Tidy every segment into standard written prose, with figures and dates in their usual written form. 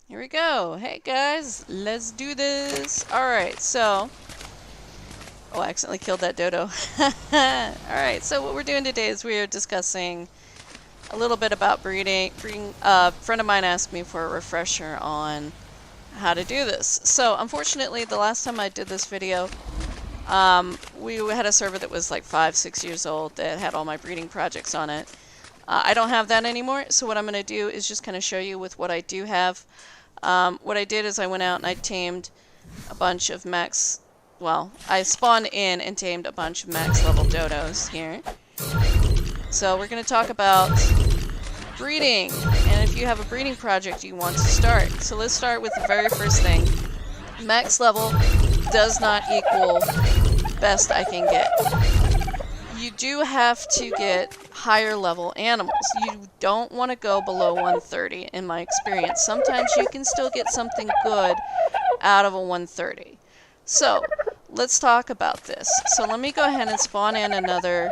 Here we go. Hey guys, let's do this. Alright, so... Oh, I accidentally killed that dodo. Alright, so what we're doing today is we are discussing a little bit about breeding. A friend of mine asked me for a refresher on how to do this. So, unfortunately, the last time I did this video, we had a server that was like 5-6 years old that had all my breeding projects on it. I don't have that anymore, so what I'm going to do is just kind of show you with what I do have. What I did is I went out and I tamed a bunch of max... Well, I spawned in and tamed a bunch of max level dodos here. So we're going to talk about breeding, and if you have a breeding project you want to start. So let's start with the very first thing. Max level does not equal best I can get. You do have to get higher level animals. You don't want to go below 130 in my experience. Sometimes you can still get something good out of a 130. So, let's talk about this. So let me go ahead and spawn in another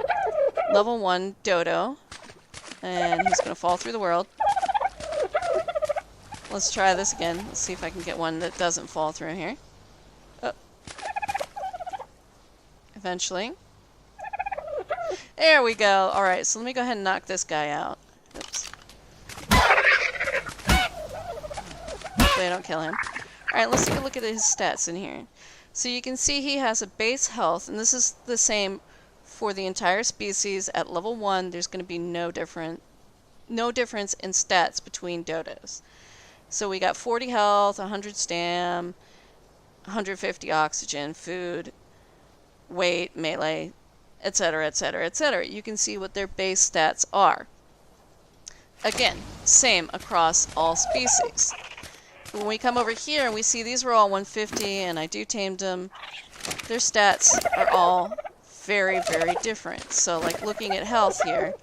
level 1 dodo. And he's going to fall through the world. Let's try this again. Let's see if I can get one that doesn't fall through here. Oh. Eventually. There we go. Alright, so let me go ahead and knock this guy out. Oops. Hopefully I don't kill him. Alright, let's take a look at his stats in here. So you can see he has a base health, and this is the same for the entire species. At level 1, there's going to be no difference in stats between dodos. So we got 40 health, 100 stam, 150 oxygen, food, weight, melee, etc., etc., etc. You can see what their base stats are. Again, same across all species. When we come over here and we see these were all 150 and I do tamed them, their stats are all very, very different. So like looking at health here,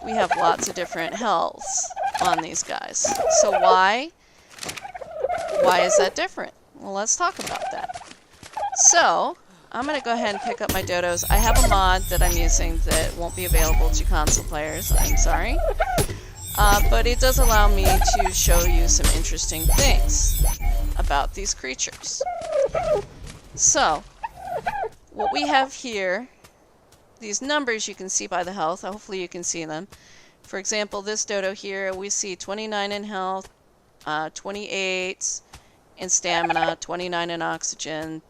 we have lots of different healths on these guys. So why? Why is that different? Well, let's talk about that. So, I'm going to go ahead and pick up my dodos. I have a mod that I'm using that won't be available to console players. I'm sorry. But it does allow me to show you some interesting things about these creatures. So, what we have here, these numbers you can see by the health. Hopefully you can see them. For example, this dodo here, we see 29 in health, 28 in stamina, 29 in oxygen,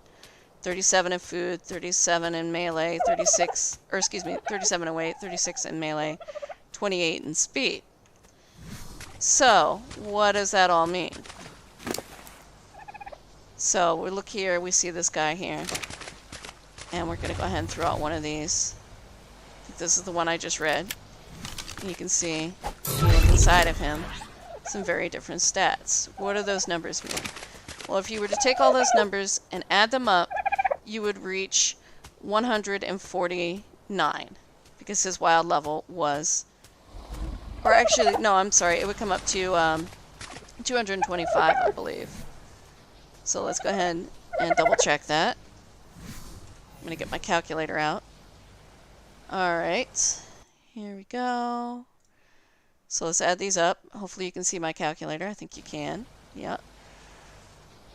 37 in food, 37 in melee, 37 in weight, 36 in melee, 28 in speed. So, what does that all mean? So, we look here, we see this guy here. And we're going to go ahead and throw out one of these. This is the one I just read. You can see, you look inside of him, some very different stats. What do those numbers mean? Well, if you were to take all those numbers and add them up, you would reach 149, because his wild level was, or actually, no, I'm sorry, it would come up to 225, I believe. So let's go ahead and double check that. I'm going to get my calculator out. Alright, here we go. So let's add these up. Hopefully you can see my calculator. I think you can. Yep.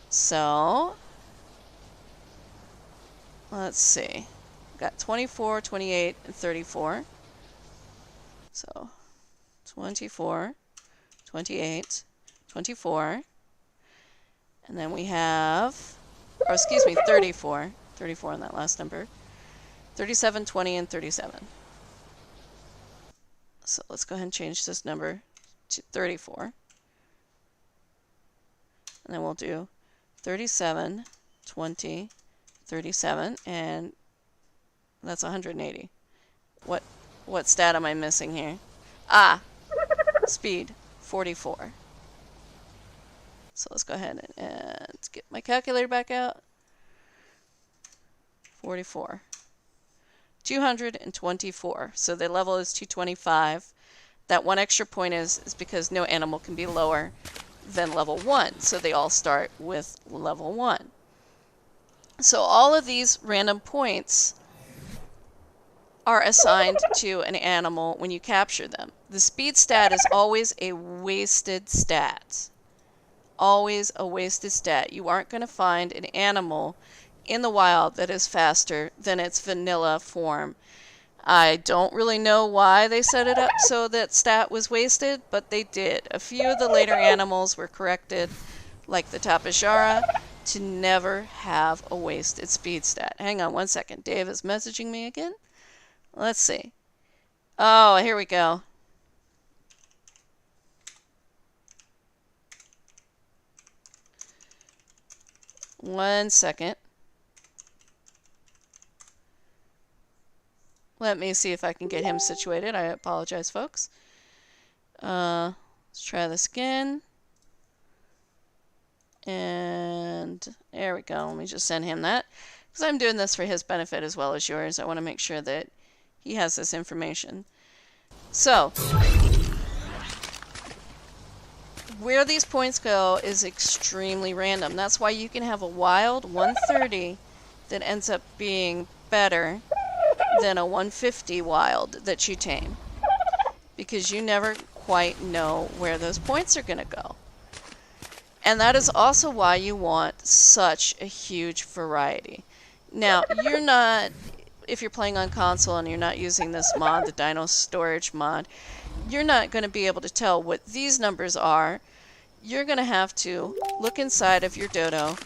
So, let's see. We've got 24, 28, and 34. So, 24, 28, 24. And then we have, or excuse me, 34. 34 on that last number. 37, 20, and 37. So let's go ahead and change this number to 34. And then we'll do 37, 20, 37, and that's 180. What stat am I missing here? Ah! Speed, 44. So let's go ahead and get my calculator back out. 44. 224. So the level is 225. That one extra point is because no animal can be lower than level 1. So they all start with level 1. So all of these random points are assigned to an animal when you capture them. The speed stat is always a wasted stat. always a wasted stat. You aren't going to find an animal in the wild that is faster than its vanilla form. I don't really know why they set it up so that stat was wasted, but they did. A few of the later animals were corrected, like the Tapejara, to never have a wasted speed stat. Hang on one second. Dave is messaging me again. Let's see. Oh, here we go. One second. Let me see if I can get him situated. I apologize, folks. Let's try this again. And there we go. Let me just send him that. Because I'm doing this for his benefit as well as yours. I want to make sure that he has this information. So, where these points go is extremely random. That's why you can have a wild 130 that ends up being better than a 150 wild that you tame. Because you never quite know where those points are going to go. And that is also why you want such a huge variety. Now, you're not, if you're playing on console and you're not using this mod, the Dino Storage mod, you're not going to be able to tell what these numbers are. You're going to have to look inside of your dodo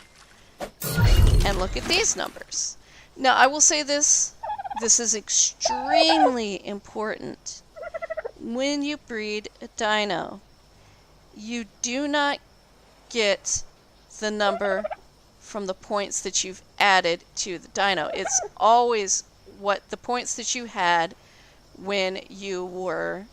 and look at these numbers. Now, I will say this is extremely important. When you breed a dino, you do not get the number from the points that you've added to the dino. It's always what the points that you had when you were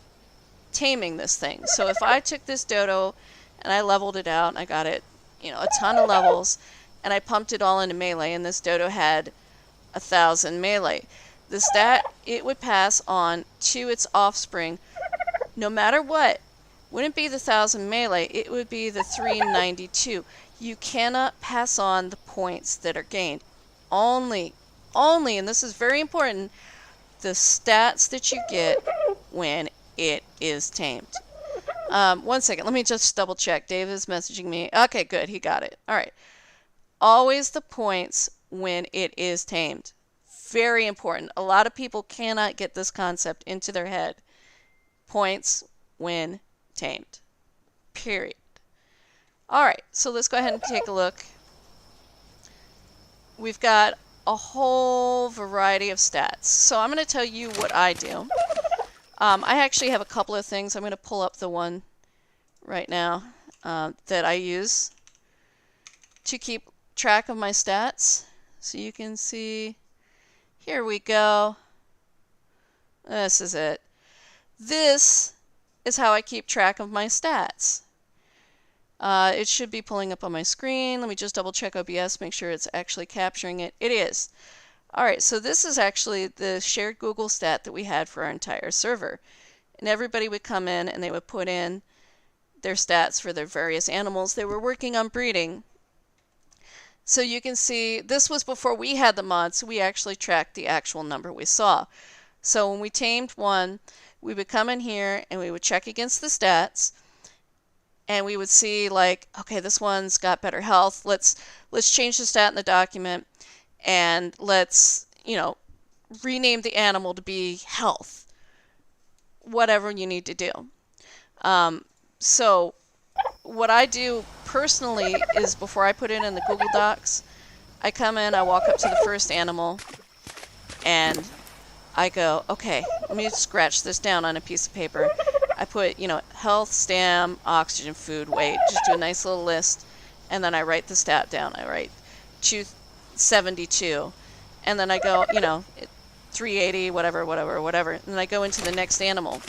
taming this thing. So if I took this dodo and I leveled it out and I got it, a ton of levels, and I pumped it all into melee, and this dodo had 1,000 melee, the stat it would pass on to its offspring, no matter what, wouldn't be the 1,000 melee, it would be the 392. You cannot pass on the points that are gained. Only, and this is very important, the stats that you get when it is tamed. One second, let me just double check. Dave is messaging me. Okay, good, he got it. Alright. Always the points when it is tamed. Very important. A lot of people cannot get this concept into their head. Points when tamed. Period. Alright, so let's go ahead and take a look. We've got a whole variety of stats. So I'm going to tell you what I do. I actually have a couple of things. I'm going to pull up the one right now that I use to keep track of my stats. So you can see, here we go. This is it. This is how I keep track of my stats. It should be pulling up on my screen. Let me just double check OBS, make sure it's actually capturing it. It is. Alright, so this is actually the shared Google stat that we had for our entire server. And everybody would come in and they would put in their stats for their various animals they were working on breeding. So you can see, this was before we had the mod, so we actually tracked the actual number we saw. So when we tamed one, we would come in here and we would check against the stats. And we would see, like, okay, this one's got better health. Let's change the stat in the document, and let's, rename the animal to be health. Whatever you need to do. So what I do personally is, before I put it in the Google Docs, I come in, I walk up to the first animal, and I go, okay, let me scratch this down on a piece of paper. I put, health, stam, oxygen, food, weight, just do a nice little list, and then I write the stat down. I write 272, and then I go, 380, whatever, and then I go into the next animal,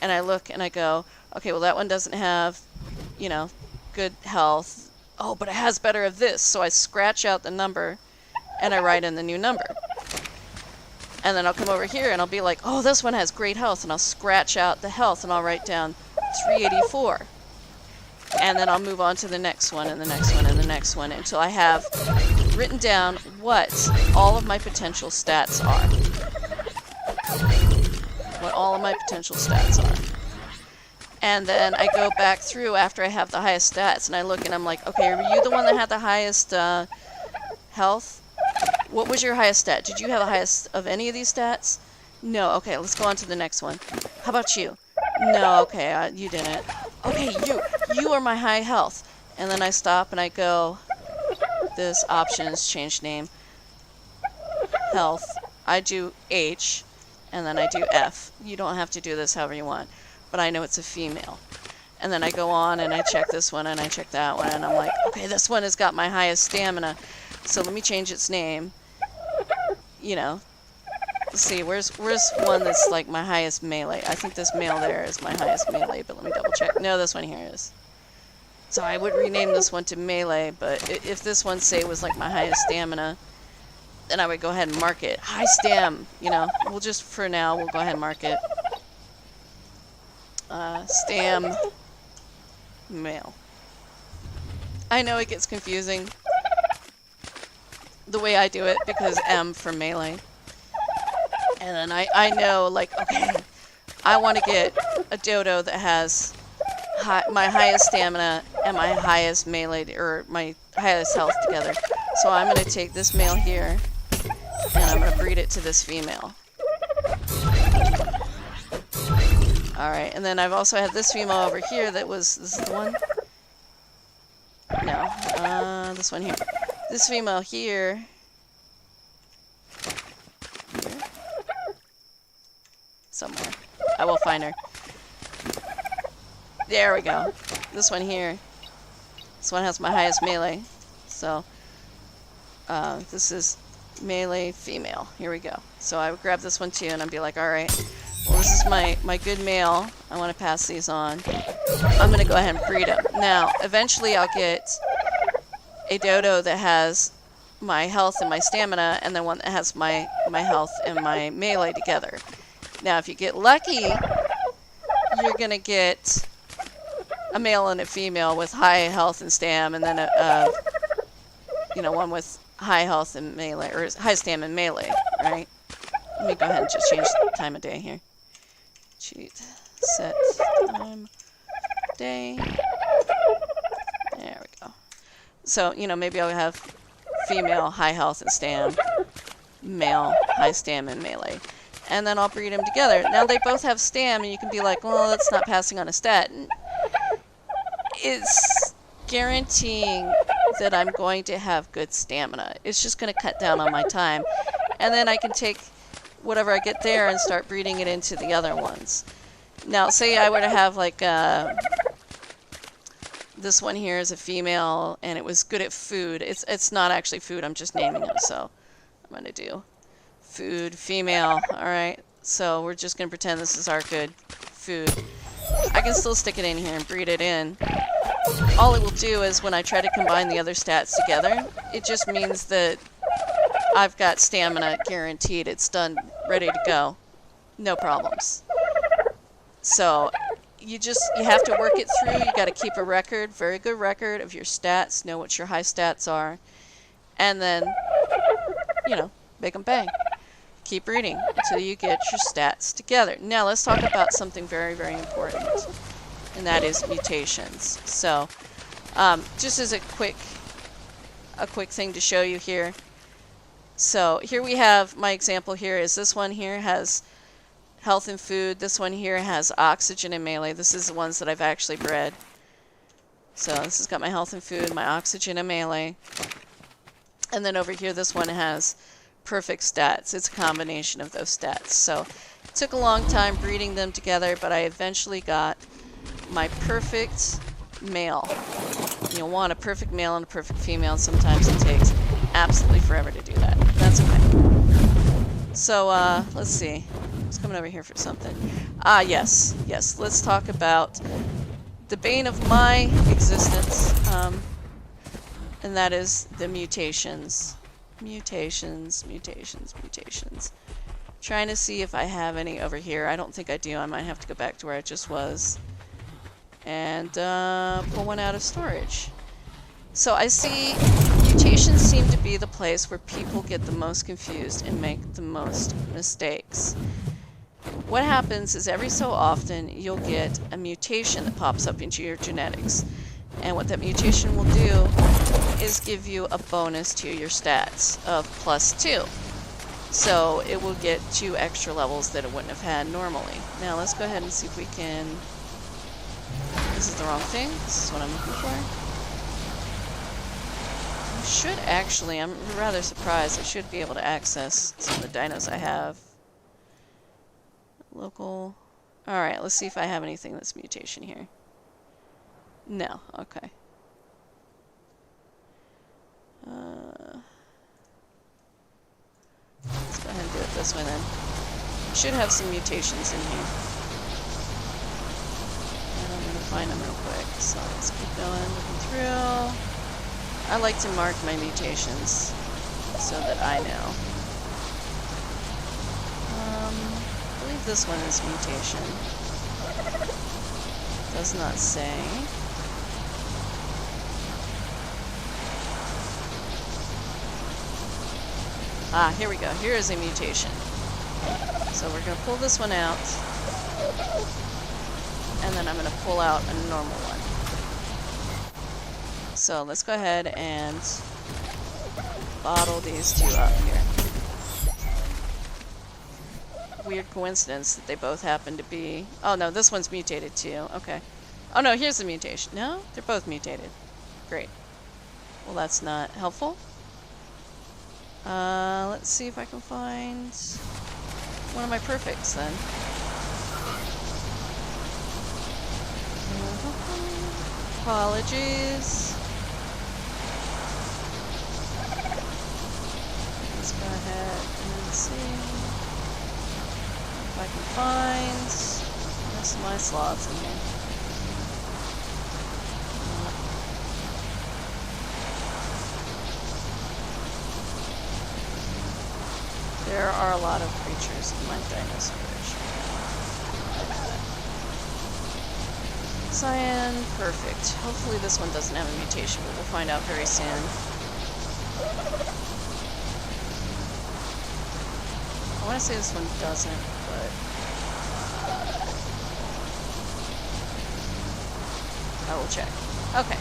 and I look and I go, okay, well, that one doesn't have, good health. Oh, but it has better of this, so I scratch out the number, and I write in the new number. And then I'll come over here and I'll be like, oh, this one has great health. And I'll scratch out the health and I'll write down 384. And then I'll move on to the next one and the next one and the next one until I have written down what all of my potential stats are. What all of my potential stats are. And then I go back through after I have the highest stats, and I look and I'm like, okay, were you the one that had the highest health? What was your highest stat? Did you have the highest of any of these stats? No. Okay, let's go on to the next one. How about you? No. Okay, you didn't. Okay, you are my high health. And then I stop and I go, this options, change name, health. I do H, and then I do F. You don't have to do this however you want, but I know it's a female. And then I go on and I check this one and I check that one, and I'm like, okay, this one has got my highest stamina, so let me change its name. You know, let's see, where's one that's like my highest melee? I think this male there is my highest melee, but let me double check. No, this one here is. So I would rename this one to melee, but if this one, say, was like my highest stamina, then I would go ahead and mark it. High stam, you know, we'll just, for now, we'll go ahead and mark it. Stam male. I know it gets confusing the way I do it because M for melee. And then I know, like, okay, I want to get a dodo that has my highest stamina and my highest melee, or my highest health together. So I'm going to take this male here and I'm going to breed it to this female. Alright, and then I've also had this female over here that was, this is the one? No, this one here. This female here, somewhere. I will find her. There we go. This one here. This one has my highest melee. So, this is melee female. Here we go. So I would grab this one too and I'd be like, alright, well, this is my good male. I want to pass these on. I'm going to go ahead and breed them. Now, eventually I'll get a dodo that has my health and my stamina, and then one that has my health and my melee together. Now, if you get lucky, you're going to get a male and a female with high health and stam, and then one with high health and melee, or high stam and melee, right? Let me go ahead and just change the time of day here. Cheat. Set time day. There we go. So, maybe I'll have female, high health and stam, male, high stam and melee. And then I'll breed them together. Now they both have stam, and you can be like, well, that's not passing on a stat. It's guaranteeing that I'm going to have good stamina. It's just going to cut down on my time. And then I can take whatever I get there and start breeding it into the other ones. Now, say I were to have, like, this one here is a female, and it was good at food. It's not actually food, I'm just naming them, so I'm going to do food, female. Alright, so we're just going to pretend this is our good food. I can still stick it in here and breed it in. All it will do is when I try to combine the other stats together, it just means that I've got stamina guaranteed. It's done, ready to go. No problems. So you have to work it through. You got to keep a record, very good record of your stats, know what your high stats are, and then, make them bang. Keep reading until you get your stats together. Now let's talk about something very, very important, and that is mutations. So, just as a quick thing to show you here. So here we have my example here is this one here has health and food. This one here has oxygen and melee. This is the ones that I've actually bred. So this has got my health and food, my oxygen and melee. And then over here this one has perfect stats. It's a combination of those stats. So it took a long time breeding them together, but I eventually got my perfect male. You'll want a perfect male and a perfect female. Sometimes it takes absolutely forever to do that. That's okay. So, let's see. I was coming over here for something. Yes. Let's talk about the bane of my existence, and that is the mutations. Mutations. Trying to see if I have any over here. I don't think I do. I might have to go back to where I just was and pull one out of storage. So I see mutations seem to be the place where people get the most confused and make the most mistakes. what happens is every so often you'll get a mutation that pops up into your genetics. And what that mutation will do is give you a bonus to your stats of +2. So it will get 2 extra levels that it wouldn't have had normally. Now let's go ahead and see if we can... This is the wrong thing. This is what I'm looking for. I should actually, I'm rather surprised, I should be able to access some of the dinos I have. Local. Alright, let's see if I have anything that's mutation here. No, okay. Let's go ahead and do it this way then. Should have some mutations in here. And I'm going to find them real quick. So let's keep going, looking through. I like to mark my mutations so that I know. I believe this one is mutation. Does not say. Ah, here we go. Here is a mutation. So we're going to pull this one out. And then I'm going to pull out a normal one. So let's go ahead and bottle these two up here. Weird coincidence that they both happen to be... Oh no, this one's mutated too. Okay. Oh no, here's the mutation. No? They're both mutated. Great. Well, that's not helpful. Let's see if I can find one of my perfects then. Apologies. Let's go ahead and see if I can find the rest of my slots in here. There are a lot of creatures in my dinosaurs. Cyan, perfect. Hopefully this one doesn't have a mutation, but we'll find out very soon. I want to say this one doesn't, but... I will check. Okay.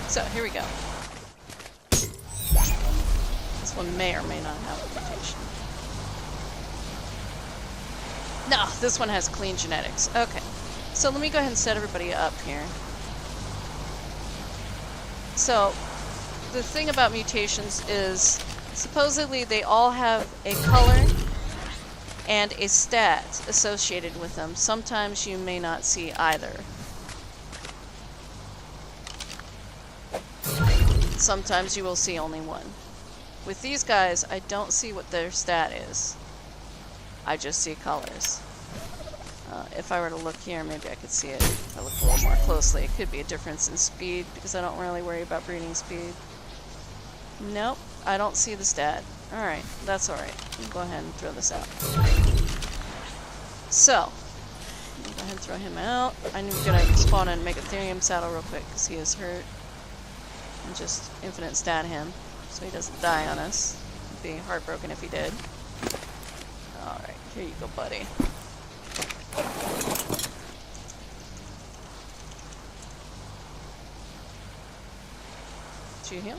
So, here we go. This one may or may not have a mutation. No, this one has clean genetics. Okay. So let me go ahead and set everybody up here. So, the thing about mutations is, supposedly they all have a color and a stat associated with them. Sometimes you may not see either. Sometimes you will see only one. With these guys, I don't see what their stat is. I just see colors. If I were to look here, maybe I could see it if I look a little more closely. It could be a difference in speed, because I don't really worry about breeding speed. Nope, I don't see the stat. Alright, that's alright. We'll go ahead and throw this out. So, go ahead and throw him out. I'm going to spawn and make a Therium saddle real quick, because he is hurt. And just infinite stat him, so he doesn't die on us. I'd be heartbroken if he did. Alright, here you go, buddy. Cheat heal.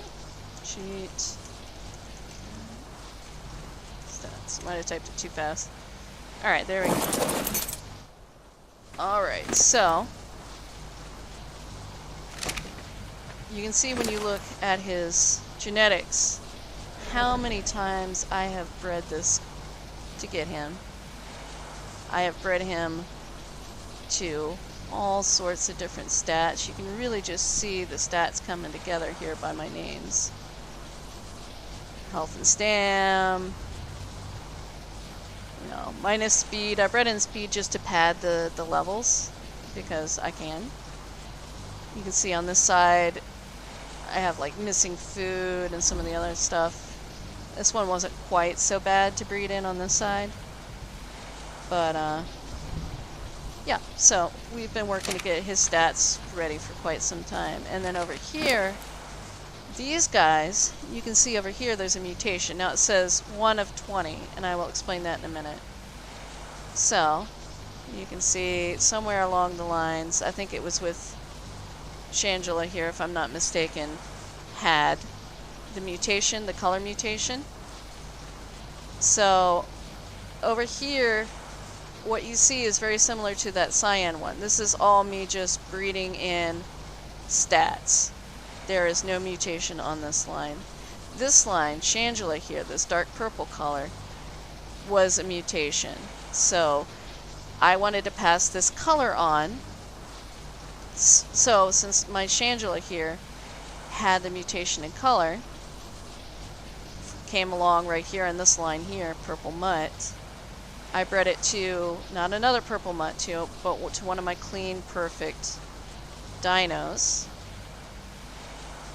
Cheat. Stats. Might have typed it too fast. Alright, there we go. Alright, so you can see when you look at his genetics how many times I have bred this to get him. I have bred him to all sorts of different stats. You can really just see the stats coming together here by my names. Health and stam. You know, minus speed. I bred in speed just to pad the levels because I can. You can see on this side I have like missing food and some of the other stuff. This one wasn't quite so bad to breed in on this side. But, yeah, so we've been working to get his stats ready for quite some time. And then over here, these guys, you can see over here there's a mutation. Now it says 1 of 20, and I will explain that in a minute. So, you can see somewhere along the lines, I think it was with Shangela here, if I'm not mistaken, had the mutation, the color mutation. So, over here, what you see is very similar to that cyan one. This is all me just breeding in stats. There is no mutation on this line. This line, Shangela here, this dark purple color, was a mutation. So I wanted to pass this color on. So since my Shangela here had the mutation in color, came along right here on this line here, purple mutt, I bred it to, not another purple mutt, but to one of my clean, perfect dinos.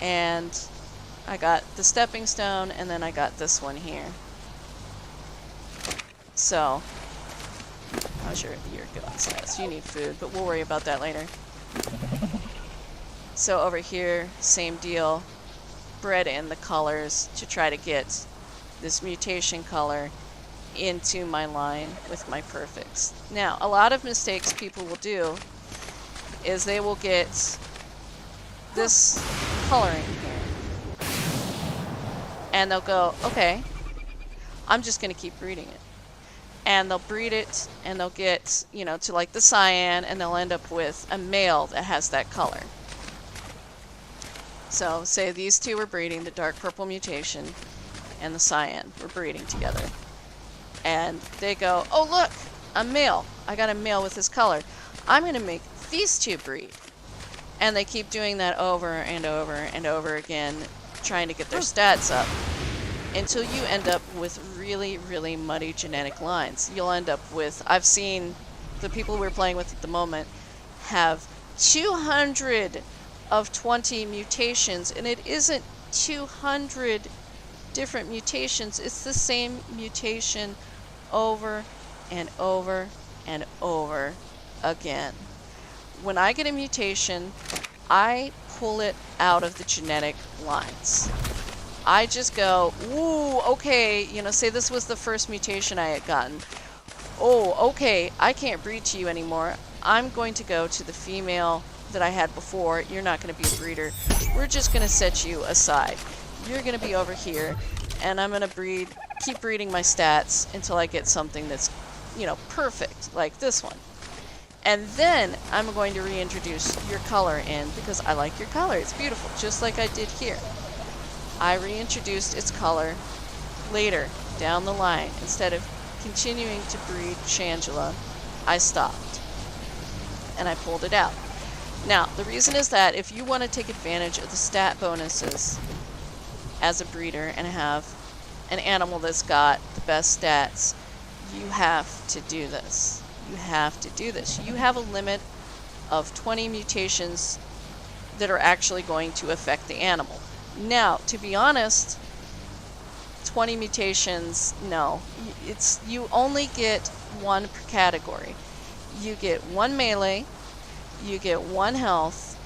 And I got the stepping stone, and then I got this one here. So, how's your going, Saz? You need food, but we'll worry about that later. So over here, same deal. Bred in the colors to try to get this mutation color into my line with my perfects. Now, a lot of mistakes people will do is they will get this coloring here, and they'll go, okay, I'm just going to keep breeding it. And they'll breed it, and they'll get, you know, to like the cyan, and they'll end up with a male that has that color. So, say these two were breeding, the dark purple mutation and the cyan were breeding together. And they go, oh look, a male. I got a male with this color. I'm going to make these two breed. And they keep doing that over and over and over again, trying to get their stats up, until you end up with really, really muddy genetic lines. You'll end up with, I've seen the people we're playing with at the moment have 200 of 20 mutations, and it isn't 200 different mutations, it's the same mutation over and over and over again. When I get a mutation, I pull it out of the genetic lines. I just go, ooh, okay, you know, say this was the first mutation I had gotten. Oh, okay, I can't breed to you anymore. I'm going to go to the female that I had before. You're not going to be a breeder. We're just going to set you aside. You're going to be over here, and I'm going to keep breeding my stats until I get something that's, you know, perfect, like this one. And then I'm going to reintroduce your color in, because I like your color. It's beautiful, just like I did here. I reintroduced its color later, down the line. Instead of continuing to breed Shangela, I stopped. And I pulled it out. Now, the reason is that if you want to take advantage of the stat bonuses as a breeder and have an animal that's got the best stats, you have to do this. You have to do this. You have a limit of 20 mutations that are actually going to affect the animal. Now, to be honest, 20 mutations, no. You only get one per category. You get one melee, you get one health,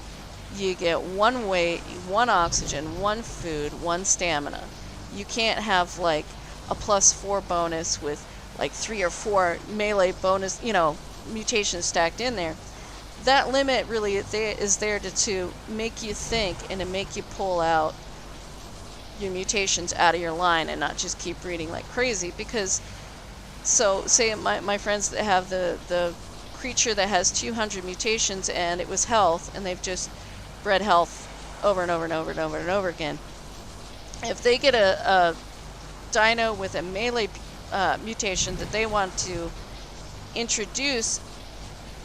you get one weight, one oxygen, one food, one stamina. You can't have like a +4 bonus with like 3 or 4 melee bonus, you know, mutations stacked in there. That limit really is there to make you think and to make you pull out your mutations out of your line and not just keep breeding like crazy. Because, so say my friends that have the creature that has 200 mutations and it was health, and they've just bred health over and over and over and over and over again. If they get a dino with a melee mutation that they want to introduce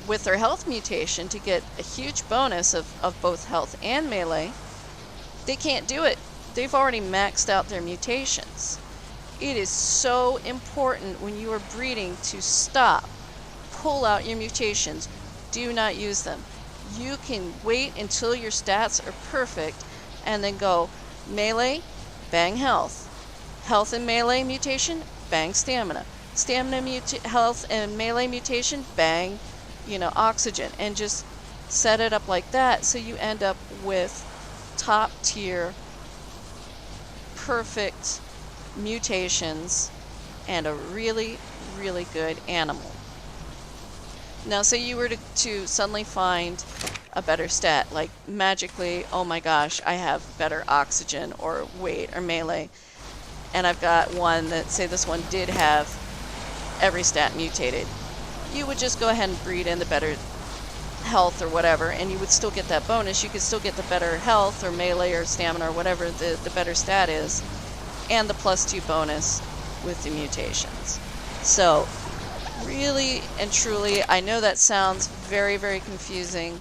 with their health mutation to get a huge bonus of both health and melee, they can't do it. They've already maxed out their mutations. It is so important when you are breeding to stop. Pull out your mutations. Do not use them. You can wait until your stats are perfect and then go melee, bang health. Health and melee mutation, bang stamina. Stamina, health and melee mutation, bang, you know, oxygen. And just set it up like that so you end up with top tier, perfect mutations and a really, really good animal. Now, say you were to suddenly find a better stat, like magically, oh my gosh, I have better oxygen or weight or melee, and I've got one that, say this one did have every stat mutated. You would just go ahead and breed in the better health or whatever, and you would still get that bonus. You could still get the better health or melee or stamina or whatever the better stat is, and the +2 bonus with the mutations. So really and truly, I know that sounds very, very confusing,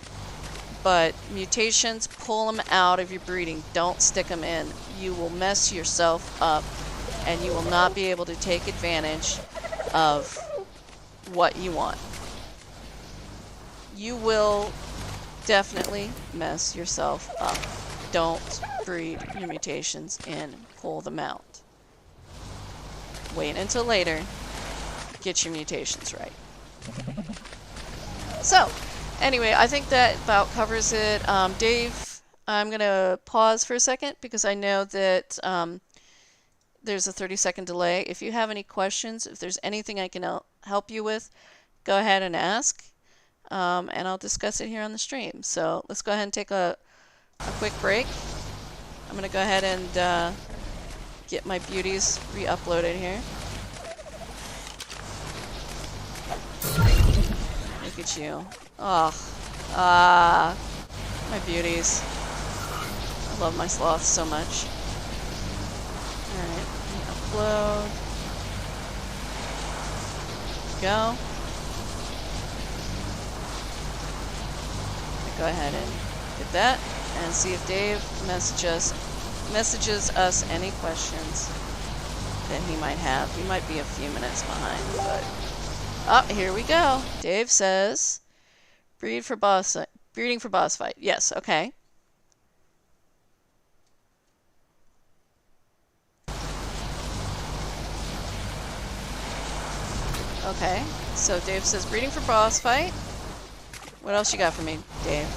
but mutations, pull them out of your breeding. Don't stick them in. You will mess yourself up, and you will not be able to take advantage of what you want. You will definitely mess yourself up. Don't breed your mutations in. Pull them out. Wait until later. Get your mutations right. So, anyway, I think that about covers it. Dave, I'm going to pause for a second because I know that there's a 30-second delay. If you have any questions, if there's anything I can help you with, go ahead and ask, and I'll discuss it here on the stream. So let's go ahead and take a quick break. I'm going to go ahead and get my beauties re-uploaded here. Look at you. Oh, my beauties. I love my sloths so much. Alright, upload. Go. Go ahead and get that and see if Dave messages us any questions that he might have. He might be a few minutes behind, but oh, here we go. Dave says, breeding for boss fight. Yes, okay. Okay, so Dave says breeding for boss fight. What else you got for me, Dave?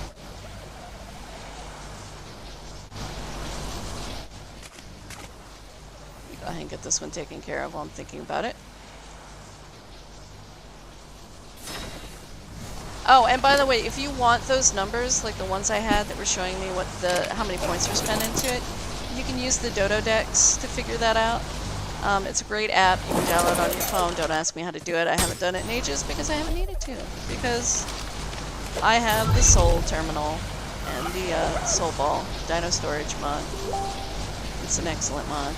Go ahead and get this one taken care of while I'm thinking about it. Oh, and by the way, if you want those numbers, like the ones I had that were showing me how many points were spent into it, you can use the Dodo Dex to figure that out. It's a great app. You can download it on your phone. Don't ask me how to do it. I haven't done it in ages because I haven't needed to. Because I have the Soul Terminal and the Soul Ball Dino Storage mod. It's an excellent mod.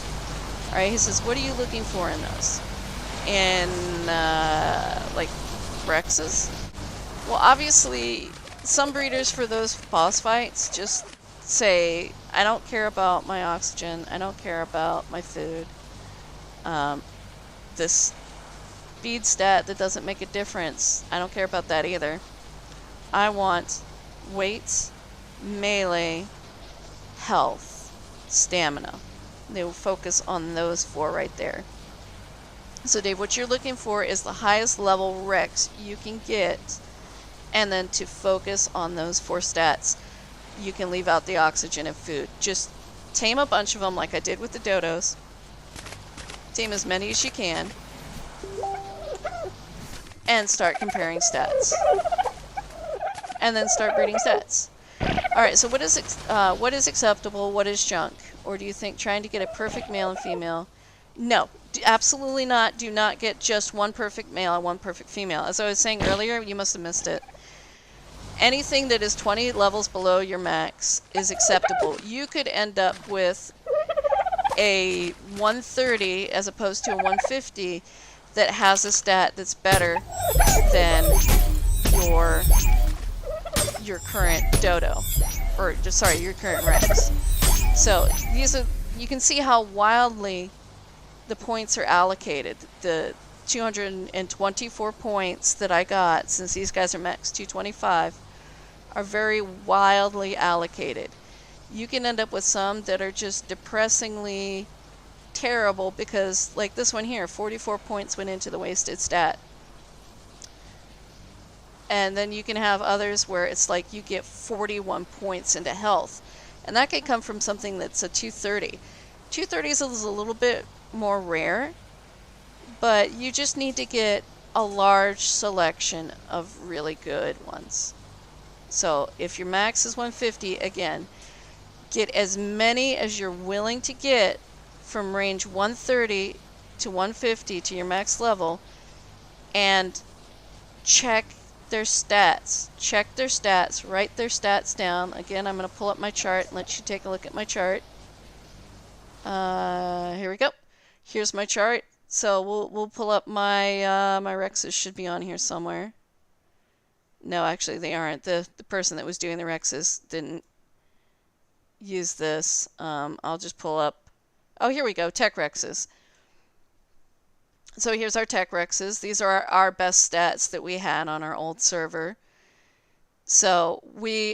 Alright, he says, what are you looking for in those? In, like, Rexes? Well, obviously, some breeders for those boss fights just say, I don't care about my oxygen, I don't care about my food. This speed stat that doesn't make a difference, I don't care about that either. I want weight, melee, health, stamina. They will focus on those 4 right there. So Dave, what you're looking for is the highest level Rex you can get, and then to focus on those 4 stats. You can leave out the oxygen and food. Just tame a bunch of them like I did with the dodos. Tame as many as you can. And start comparing stats. And then start breeding stats. Alright, so what is acceptable? What is junk? Or do you think trying to get a perfect male and female? No, absolutely not. Do not get just one perfect male and one perfect female. As I was saying earlier, you must have missed it. Anything that is 20 levels below your max is acceptable. You could end up with a 130 as opposed to a 150 that has a stat that's better than your current dodo, or sorry, your current Rex. So these are, you can see how wildly the points are allocated. The 224 points that I got, since these guys are max 225, are very wildly allocated. You can end up with some that are just depressingly terrible because, like this one here, 44 points went into the wasted stat. And then you can have others where it's like you get 41 points into health. And that could come from something that's a 230. 230 is a little bit more rare, but you just need to get a large selection of really good ones. So if your max is 150, again, get as many as you're willing to get from range 130 to 150 to your max level, and check their stats. Check their stats. Write their stats down. Again, I'm going to pull up my chart and let you take a look at my chart. Here we go. Here's my chart. So we'll pull up my my Rexes should be on here somewhere. No, actually they aren't. The person that was doing the Rexes didn't use this. I'll just pull up. Oh, here we go. Tech Rexes. So here's our Tech Rexes. These are our best stats that we had on our old server. So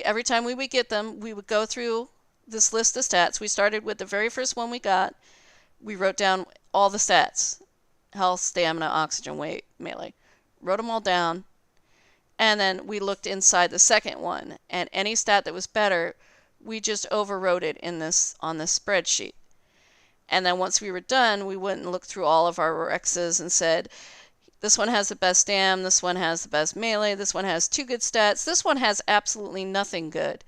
every time we would get them, we would go through this list of stats. We started with the very first one we got. We wrote down all the stats. Health, stamina, oxygen, weight, melee. Wrote them all down. And then we looked inside the second one. And any stat that was better, we just overwrote it on this spreadsheet. And then once we were done, we went and looked through all of our Rexes and said, this one has the best stam, this one has the best melee, this one has 2 good stats, this one has absolutely nothing good.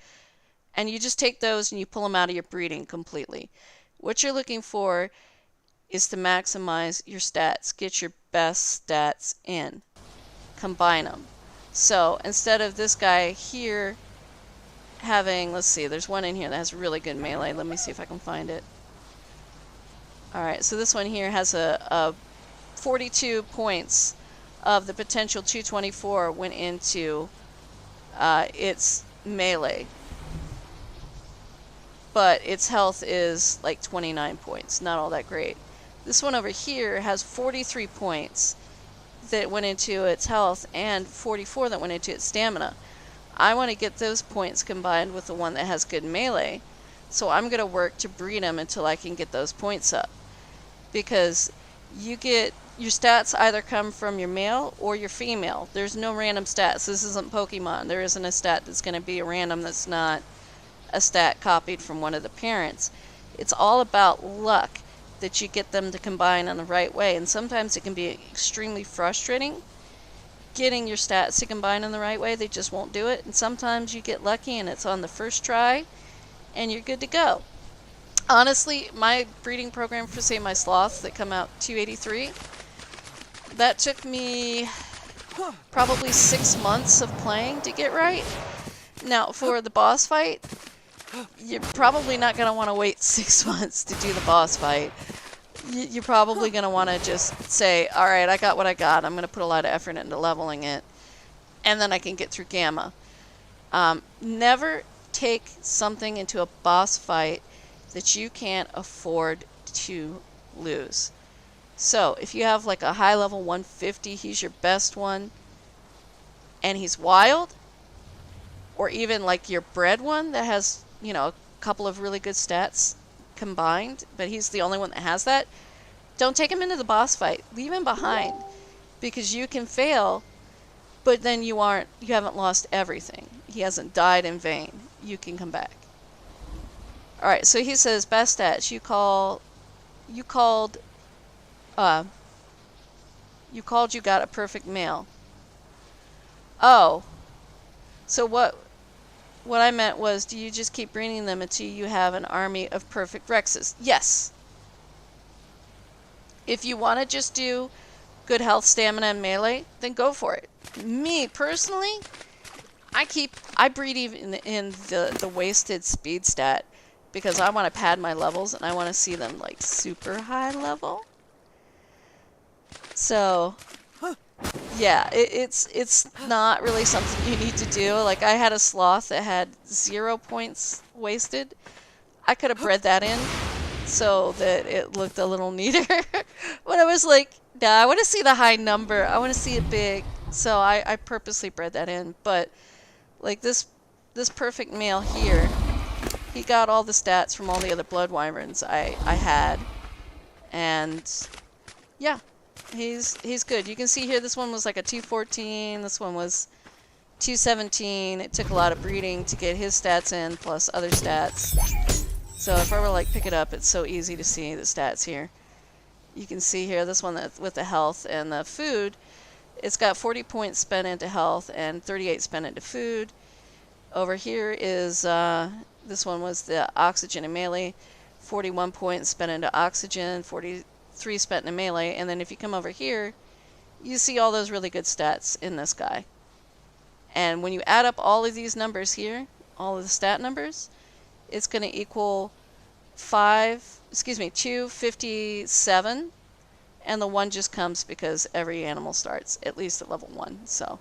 And you just take those and you pull them out of your breeding completely. What you're looking for is to maximize your stats. Get your best stats in. Combine them. So instead of this guy here having, let's see, there's one in here that has really good melee. Let me see if I can find it. Alright, so this one here has a 42 points of the potential 224 went into its melee. But its health is like 29 points, not all that great. This one over here has 43 points that went into its health and 44 that went into its stamina. I want to get those points combined with the one that has good melee, so I'm going to work to breed them until I can get those points up. Because you get your stats either come from your male or your female. There's no random stats. This isn't Pokemon. There isn't a stat that's going to be a random that's not a stat copied from one of the parents. It's all about luck that you get them to combine in the right way, and sometimes it can be extremely frustrating getting your stats to combine in the right way. They just won't do it, and sometimes you get lucky and it's on the first try and you're good to go. Honestly, my breeding program for, say, my sloths that come out 283, that took me probably 6 months of playing to get right. Now, for the boss fight, you're probably not going to want to wait 6 months to do the boss fight. You're probably going to want to just say, alright, I got what I got. I'm going to put a lot of effort into leveling it, and then I can get through Gamma. Never take something into a boss fight that you can't afford to lose. So, if you have like a high level 150, he's your best one, and he's wild, or even like your bred one that has, you know, a couple of really good stats combined, but he's the only one that has that, don't take him into the boss fight. Leave him behind, because you can fail, but then you haven't lost everything. He hasn't died in vain. You can come back. Alright, so he says best stats. You called you got a perfect male. Oh. So what I meant was, do you just keep breeding them until you have an army of perfect Rexes? Yes. If you want to just do good health, stamina, and melee, then go for it. Me, personally, I breed even in the wasted speed stat, because I want to pad my levels and I want to see them like super high level. So, yeah, it's not really something you need to do. Like, I had a sloth that had 0 points wasted. I could have bred that in so that it looked a little neater. But I was like, nah, I want to see the high number. I want to see it big. So I purposely bred that in. But, like, this perfect male here, he got all the stats from all the other blood wyverns I had. And, yeah. He's good. You can see here this one was like a 214, this one was 217. It took a lot of breeding to get his stats in, plus other stats. So if I were to like pick it up, it's so easy to see the stats here. You can see here this one with the health and the food It's got 40 points spent into health and 38 spent into food. Over here is, this one was the oxygen and melee. 41 points spent into oxygen, 43 spent into melee. And then if you come over here, you see all those really good stats in this guy. And when you add up all of these numbers here, all of the stat numbers, it's going to equal 257. And the 1 just comes because every animal starts at least at level 1. So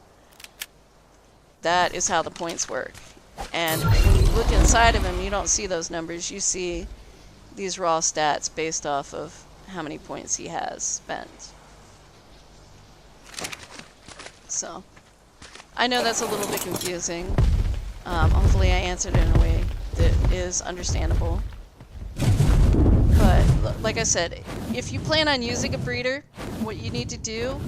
that is how the points work. And when you look inside of him, you don't see those numbers. You see these raw stats based off of how many points he has spent. So I know that's a little bit confusing. Hopefully I answered it in a way that is understandable. But like I said, if you plan on using a breeder, what you need to do,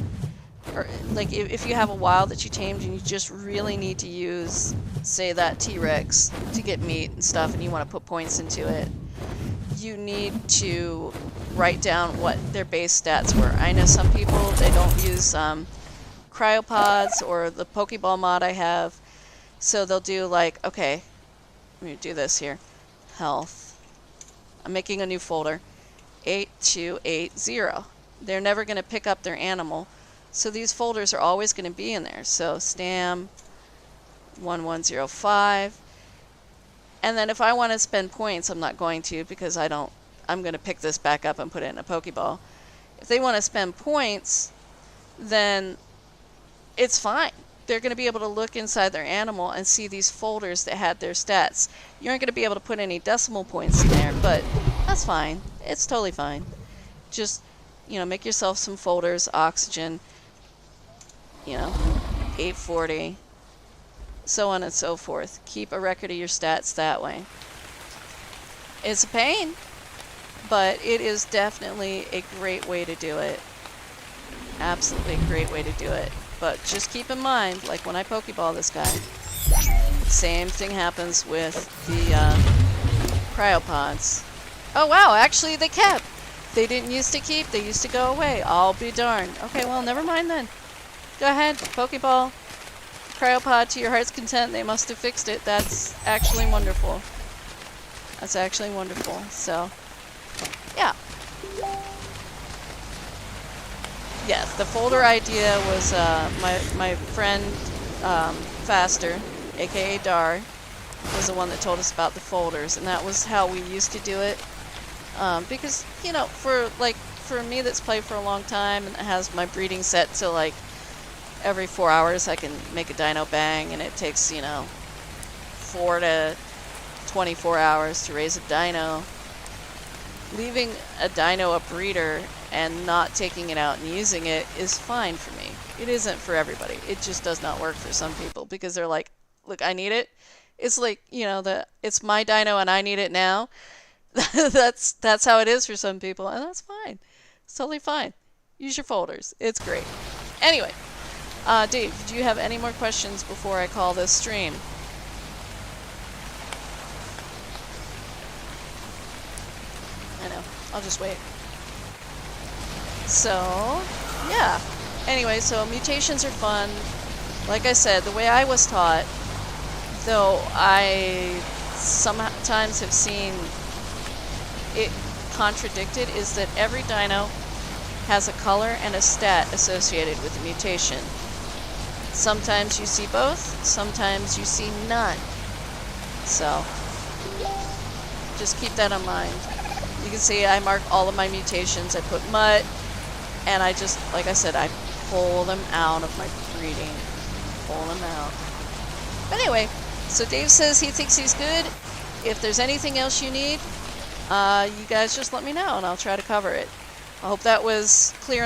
or like if you have a wild that you tamed and you just really need to use, say, that T-Rex to get meat and stuff, and you want to put points into it, you need to write down what their base stats were. I know some people, they don't use cryopods or the Pokeball mod I have, so they'll do like, okay, let me do this here, health. I'm making a new folder, 8280. They're never going to pick up their animal, so these folders are always going to be in there. So Stam 1105, and then if I want to spend points, I'm not going to, because I'm going to pick this back up and put it in a Pokeball. If they want to spend points, then it's fine. They're going to be able to look inside their animal and see these folders that had their stats. You aren't going to be able to put any decimal points in there, but that's fine. It's totally fine. Just, make yourself some folders, oxygen, 840, so on and so forth. Keep a record of your stats that way. It's a pain, but it is definitely a great way to do it. Absolutely a great way to do it. But just keep in mind, like when I Pokeball this guy, same thing happens with the cryopods. Oh wow, actually they kept. They didn't used to keep, they used to go away. I'll be darned. Okay, well, never mind then. Go ahead, Pokeball, cryopod to your heart's content. They must have fixed it. That's actually wonderful. That's actually wonderful. So, yeah. Yes, the folder idea was my friend Faster, aka Dar, was the one that told us about the folders, and that was how we used to do it. Because for me that's played for a long time and has my breeding set to like every 4 hours I can make a dino bang, and it takes 4 to 24 hours to raise a dino. Leaving a dino a breeder and not taking it out and using it is fine for me. It isn't for everybody. It just does not work for some people because they're like, look, I need it. It's like, it's my dino and I need it now. That's how it is for some people, and that's fine. It's totally fine. Use your folders. It's great. Anyway, Dave, do you have any more questions before I call this stream? I know. I'll just wait. So, yeah. Anyway, so mutations are fun. Like I said, the way I was taught, though I sometimes have seen it contradicted, is that every dino has a color and a stat associated with the mutation. Sometimes you see both, sometimes you see none. So, just keep that in mind. You can see I mark all of my mutations. I put mutt, and I just, like I said, I pull them out of my breeding. Pull them out. But anyway, so Dave says he thinks he's good. If there's anything else you need, you guys just let me know, and I'll try to cover it. I hope that was clear